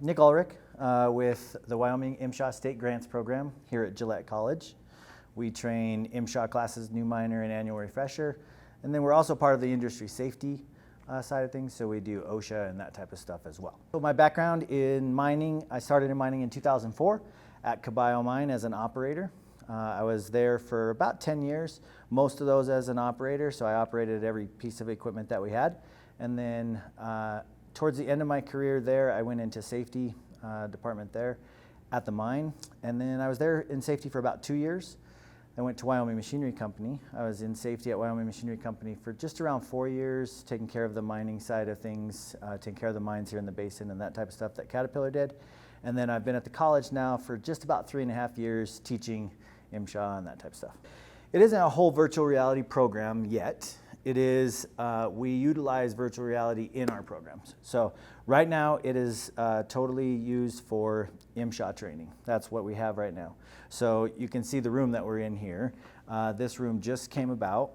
Nick Ullrich with the Wyoming MSHA State Grants Program here at Gillette College. We train MSHA classes, new minor and annual refresher, and then we're also part of the industry safety side of things, so we do OSHA and that type of stuff as well. So my background in mining, I started in mining in 2004 at Caballo Mine as an operator. I was there for about 10 years, most of those as an operator, so I operated every piece of equipment that we had. And then towards the end of my career there, I went into safety department there at the mine. And then I was there in safety for about 2 years. I went to Wyoming Machinery Company. I was in safety at Wyoming Machinery Company for just around 4 years, taking care of the mining side of things, taking care of the mines here in the basin and that type of stuff that Caterpillar did. And then I've been at the college now for just about 3.5 years teaching MSHA and that type of stuff. It isn't a whole virtual reality program yet. It is, we utilize virtual reality in our programs. So right now it is totally used for MSHA training. That's what we have right now. So you can see the room that we're in here. This room just came about.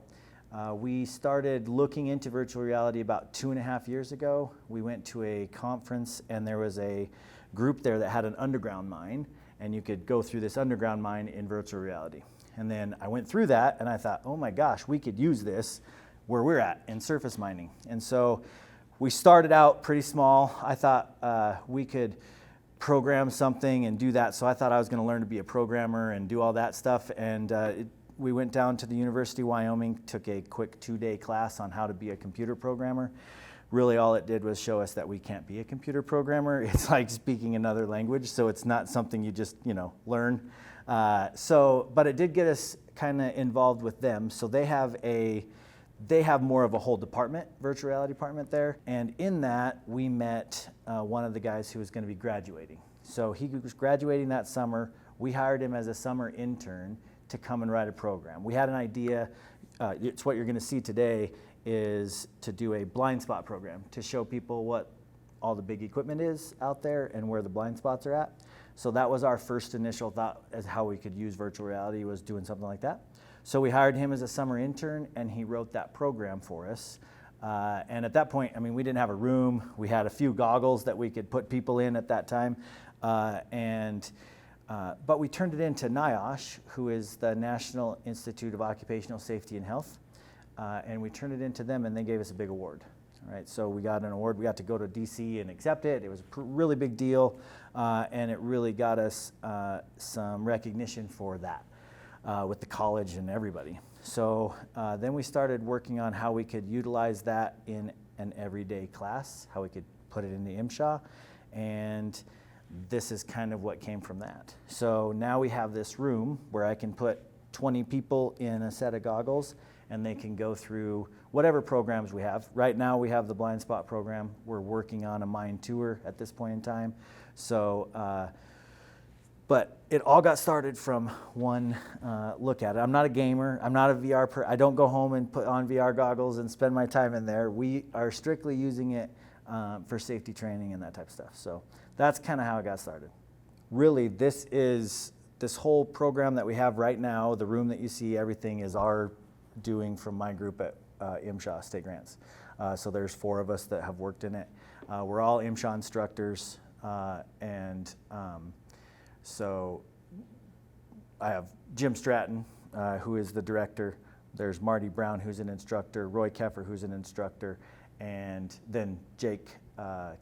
We started looking into virtual reality about 2.5 years ago. We went to a conference and there was a group there that had an underground mine, and you could go through this underground mine in virtual reality. And then I went through that and I thought, oh my gosh, we could use this where we're at in surface mining. And so we started out pretty small. I thought we could program something and do that. So I thought I was gonna learn to be a programmer and do all that stuff. And we went down to the University of Wyoming, took a quick 2-day class on how to be a computer programmer. Really all it did was show us that we can't be a computer programmer. It's like speaking another language, so it's not something you just, learn. But it did get us kind of involved with them. So they have more of a whole department, virtual reality department there. And in that, we met one of the guys who was going to be graduating. So he was graduating that summer. We hired him as a summer intern to come and write a program. We had an idea, it's what you're going to see today, is to do a blind spot program to show people what all the big equipment is out there and where the blind spots are at. So that was our first initial thought as how we could use virtual reality, was doing something like that. So we hired him as a summer intern and he wrote that program for us. And at that point, we didn't have a room. We had a few goggles that we could put people in at that time. But we turned it into NIOSH, who is the National Institute of Occupational Safety and Health. And we turned it into them and they gave us a big award. All right, so we got an award. We got to go to DC and accept it. It was a really big deal, and it really got us some recognition for that with the college and everybody. So then we started working on how we could utilize that in an everyday class, how we could put it in the MSHA, and this is kind of what came from that. So now we have this room where I can put 20 people in a set of goggles and they can go through whatever programs we have. Right now we have the blind spot program. We're working on a mine tour at this point in time. So, but it all got started from one look at it. I'm not a gamer. I'm not a VR I don't go home and put on VR goggles and spend my time in there. We are strictly using it for safety training and that type of stuff. So that's kind of how it got started. Really, this whole program that we have right now, the room that you see, everything is our doing from my group at MSHA State Grants. So there's 4 of us that have worked in it. We're all MSHA instructors, so I have Jim Stratton, who is the director. There's Marty Brown, who's an instructor, Roy Keffer, who's an instructor, and then Jake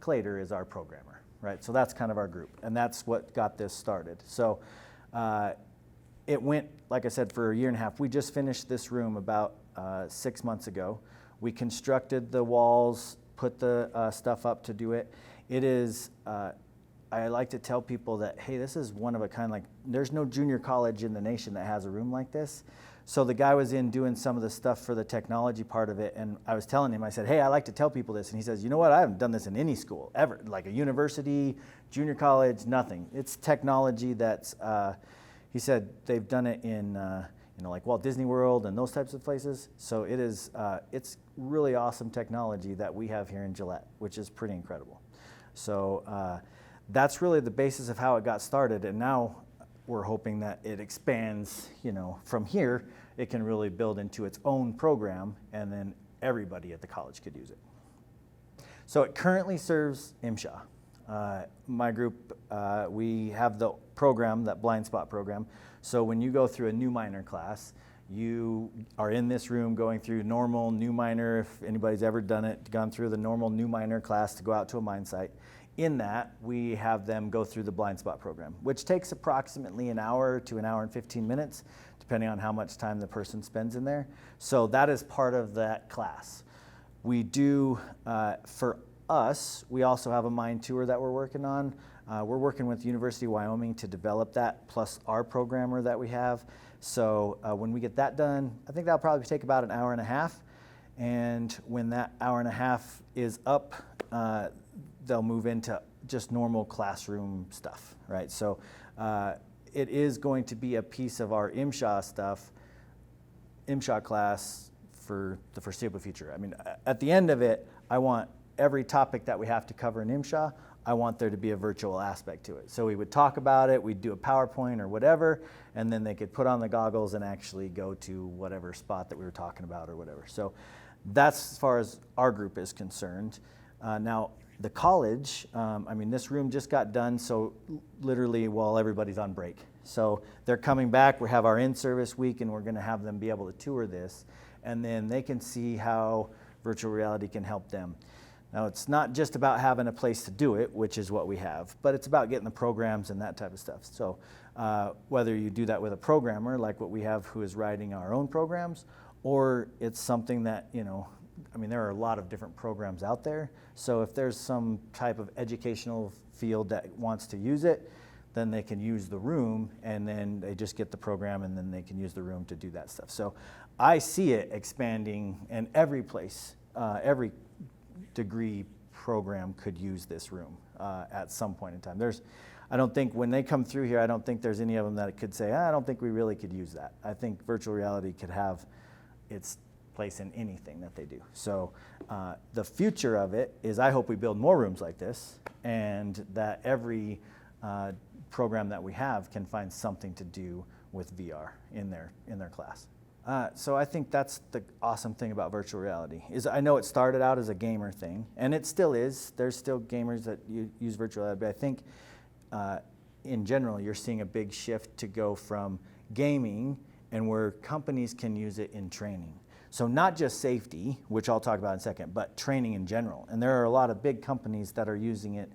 Clater is our programmer, right? So that's kind of our group, and that's what got this started. So it went, like I said, for 1.5 years. We just finished this room about 6 months ago. We constructed the walls, put the stuff up to do it. It is, I like to tell people that, hey, this is one of a kind. Like, there's no junior college in the nation that has a room like this. So the guy was in doing some of the stuff for the technology part of it, and I was telling him, I said, hey, I like to tell people this, and he says, you know what, I haven't done this in any school, ever, like a university, junior college, nothing. It's technology that's, he said they've done it in, like Walt Disney World and those types of places. So it is, it's really awesome technology that we have here in Gillette, which is pretty incredible. So that's really the basis of how it got started. And now we're hoping that it expands, from here, it can really build into its own program, and then everybody at the college could use it. So it currently serves MSHA. My group, we have the program, that blind spot program. So when you go through a new minor class, you are in this room going through normal new minor, if anybody's ever done it, gone through the normal new minor class to go out to a mine site. In that, we have them go through the blind spot program, which takes approximately an hour to an hour and 15 minutes, depending on how much time the person spends in there. So that is part of that class. We do, for us, we also have a mine tour that we're working on. We're working with University of Wyoming to develop that, plus our programmer that we have. So when we get that done, I think that'll probably take about an hour and a half. And when that hour and a half is up, they'll move into just normal classroom stuff, right? So it is going to be a piece of our MSHA stuff, MSHA class for the foreseeable future. I mean, at the end of it, I want every topic that we have to cover in MSHA, I want there to be a virtual aspect to it. So we would talk about it, we'd do a PowerPoint or whatever, and then they could put on the goggles and actually go to whatever spot that we were talking about or whatever. So that's as far as our group is concerned. Now, the college, I mean, this room just got done, so literally while everybody's on break. So they're coming back, we have our in-service week, and we're gonna have them be able to tour this, and then they can see how virtual reality can help them. Now, it's not just about having a place to do it, which is what we have, but it's about getting the programs and that type of stuff. So whether you do that with a programmer, like what we have who is writing our own programs, or it's something that, you know, I mean, there are a lot of different programs out there. So if there's some type of educational field that wants to use it, then they can use the room, and then they just get the program, and then they can use the room to do that stuff. So I see it expanding, and every place, every degree program could use this room at some point in time. I don't think when they come through here, I don't think there's any of them that could say, I don't think we really could use that. I think virtual reality could have its place in anything that they do. So the future of it is, I hope we build more rooms like this, and that every program that we have can find something to do with VR in their class. So I think that's the awesome thing about virtual reality, is I know it started out as a gamer thing, and it still is. There's still gamers that use virtual reality, but I think in general you're seeing a big shift to go from gaming and where companies can use it in training. So not just safety, which I'll talk about in a second, but training in general. And there are a lot of big companies that are using it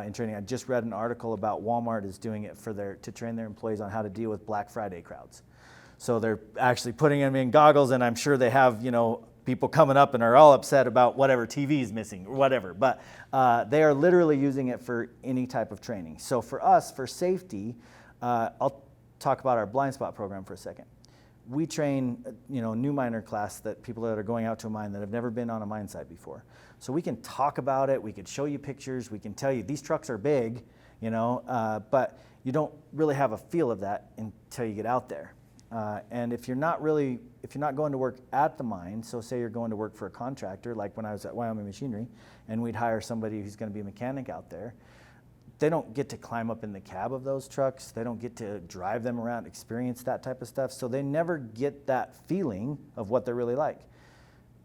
in training. I just read an article about Walmart is doing it to train their employees on how to deal with Black Friday crowds. So they're actually putting them in goggles, and I'm sure they have, you know, people coming up and are all upset about whatever TV is missing or whatever. But they are literally using it for any type of training. So for us, for safety, I'll talk about our blind spot program for a second. We train, you know, new miner class, that people that are going out to a mine that have never been on a mine site before. So we can talk about it, we could show you pictures, we can tell you these trucks are big, you know, but you don't really have a feel of that until you get out there. And if you're not going to work at the mine, so say you're going to work for a contractor, like when I was at Wyoming Machinery, and we'd hire somebody who's going to be a mechanic out there, they don't get to climb up in the cab of those trucks. They don't get to drive them around, experience that type of stuff. So they never get that feeling of what they're really like.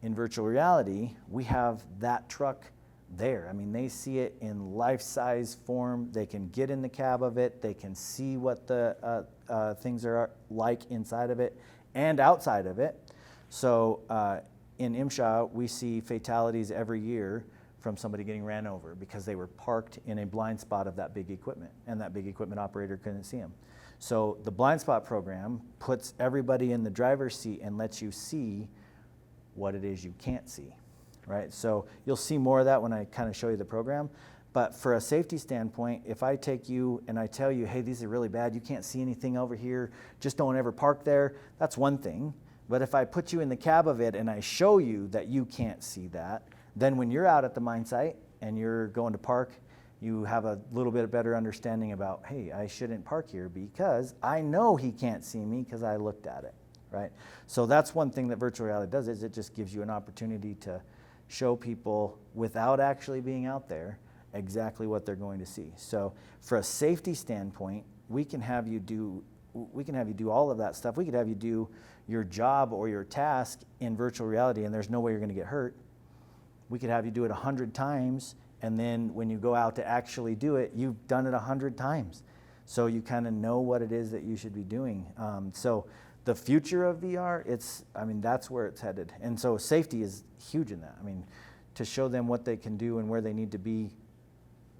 In virtual reality, we have that truck there. I mean, they see it in life-size form. They can get in the cab of it. They can see what the things are like inside of it and outside of it. So in MSHA, we see fatalities every year from somebody getting ran over because they were parked in a blind spot of that big equipment, and that big equipment operator couldn't see them. So the blind spot program puts everybody in the driver's seat and lets you see what it is you can't see, right? So you'll see more of that when I kind of show you the program. But for a safety standpoint, if I take you and I tell you, hey, these are really bad, you can't see anything over here, just don't ever park there, that's one thing. But if I put you in the cab of it and I show you that you can't see that, then when you're out at the mine site and you're going to park, you have a little bit better understanding about, hey, I shouldn't park here because I know he can't see me because I looked at it, right? So that's one thing that virtual reality does, is it just gives you an opportunity to show people without actually being out there exactly what they're going to see. So for a safety standpoint, we can have you do all of that stuff. We could have you do your job or your task in virtual reality, and there's no way you're going to get hurt. We could have you do it 100 times And then when you go out to actually do it, you've done it 100 times. So you kind of know what it is that you should be doing. So the future of VR, that's where it's headed. And so safety is huge in that. I mean, to show them what they can do and where they need to be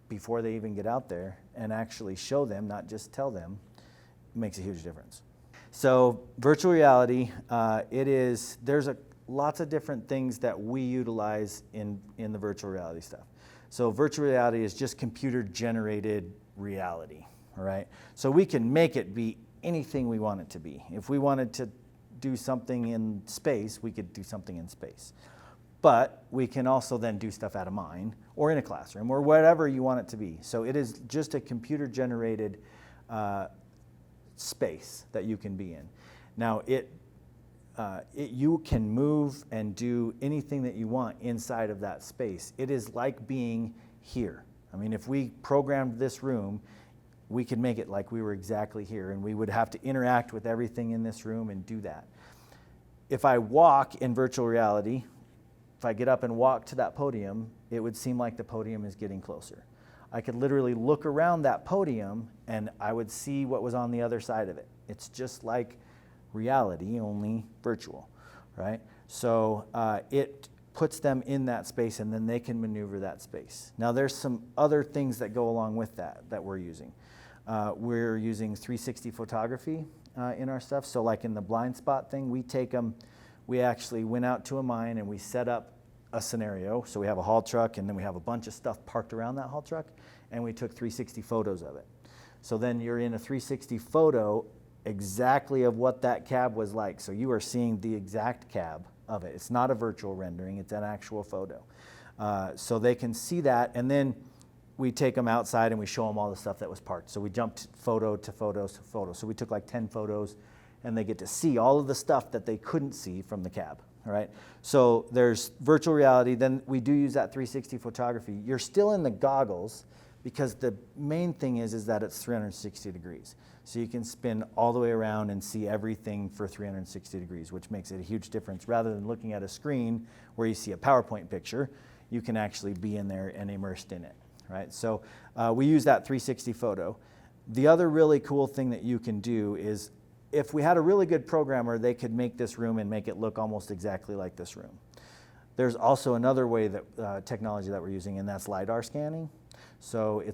before they even get out there, and actually show them, not just tell them, makes a huge difference. So virtual reality, there's lots of different things that we utilize in the virtual reality stuff. So virtual reality is just computer generated reality, all right? So we can make it be anything we want it to be. If we wanted to do something in space, we could do something in space. But we can also then do stuff out of mine or in a classroom or whatever you want it to be. So it is just a computer generated space that you can be in. Now you can move and do anything that you want inside of that space. It is like being here. I mean, if we programmed this room, we could make it like we were exactly here, and we would have to interact with everything in this room and do that. If I walk in virtual reality, if I get up and walk to that podium, it would seem like the podium is getting closer. I could literally look around that podium and I would see what was on the other side of it. It's just like reality, only virtual, right? So it puts them in that space, and then they can maneuver that space. Now there's some other things that go along with that we're using. We're using 360 photography in our stuff. So like in the blind spot thing, we actually went out to a mine and we set up a scenario. So we have a haul truck, and then we have a bunch of stuff parked around that haul truck, and we took 360 photos of it. So then you're in a 360 photo exactly of what that cab was like. So you are seeing the exact cab of it. It's not a virtual rendering, it's an actual photo. So they can see that, and then we take them outside and we show them all the stuff that was parked. So we jumped photo to photo to photo. So we took like 10 photos, and they get to see all of the stuff that they couldn't see from the cab, all right? So there's virtual reality, then we do use that 360 photography. You're still in the goggles, because the main thing is that it's 360 degrees. So you can spin all the way around and see everything for 360 degrees, which makes it a huge difference. Rather than looking at a screen where you see a PowerPoint picture, you can actually be in there and immersed in it, right? So we use that 360 photo. The other really cool thing that you can do is, if we had a really good programmer, they could make this room and make it look almost exactly like this room. There's also another way that technology that we're using, and that's Lidar scanning. So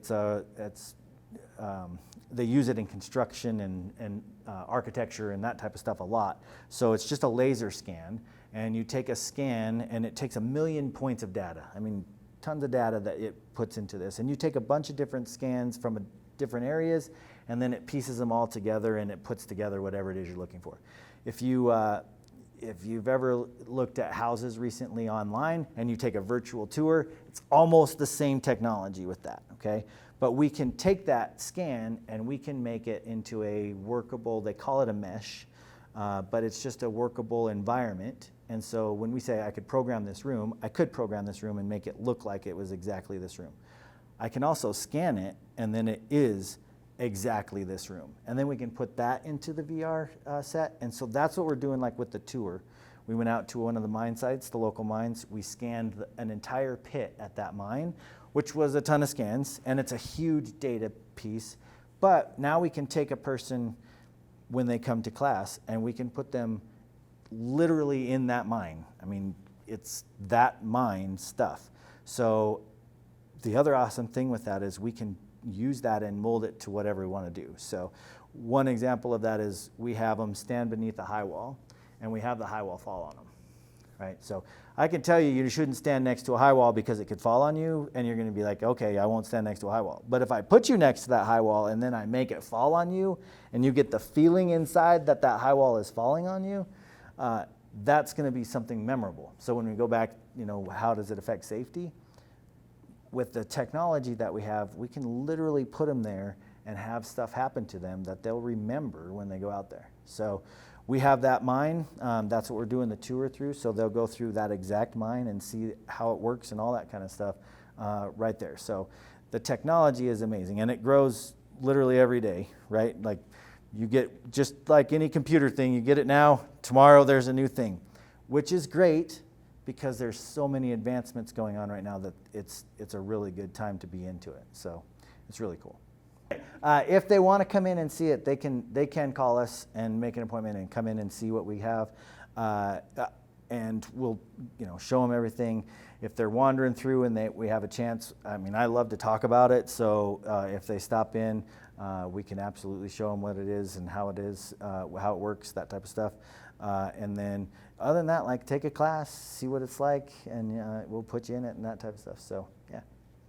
they use it in construction and architecture and that type of stuff a lot. So it's just a laser scan, and you take a scan, and it takes 1 million points of data. I mean, tons of data that it puts into this. And you take a bunch of different scans from different areas, and then it pieces them all together, and it puts together whatever it is you're looking for. If you've ever looked at houses recently online and you take a virtual tour, it's almost the same technology with that, okay? But we can take that scan and we can make it into a workable, they call it a mesh, but it's just a workable environment. And so when we say I could program this room, I could program this room and make it look like it was exactly this room. I can also scan it, and then it is exactly this room. And then we can put that into the VR set. And so that's what we're doing, like with the tour. We went out to one of the mine sites, the local mines. We scanned an entire pit at that mine, which was a ton of scans, and it's a huge data piece. But now we can take a person when they come to class, and we can put them literally in that mine. I mean, it's that mine stuff. So the other awesome thing with that is we can use that and mold it to whatever we want to do. So one example of that is we have them stand beneath a high wall, and we have the high wall fall on them, right? So I can tell you shouldn't stand next to a high wall because it could fall on you, and you're going to be like, okay, I won't stand next to a high wall. But if I put you next to that high wall and then I make it fall on you, and you get the feeling inside that that high wall is falling on you, that's going to be something memorable. So when we go back, how does it affect safety? With the technology that we have, we can literally put them there and have stuff happen to them that they'll remember when they go out there. So we have that mine. That's what we're doing the tour through. So they'll go through that exact mine and see how it works and all that kind of stuff right there. So the technology is amazing, and it grows literally every day, right? Like you get, just like any computer thing, you get it now, tomorrow there's a new thing, which is great because there's so many advancements going on right now that it's a really good time to be into it. So it's really cool. If they want to come in and see it, they can call us and make an appointment and come in and see what we have, and we'll show them everything. If they're wandering through and we have a chance, I mean, I love to talk about it. So if they stop in, we can absolutely show them what it is and how it is, how it works, that type of stuff. And then other than that, like take a class, see what it's like, and we'll put you in it and that type of stuff. So yeah.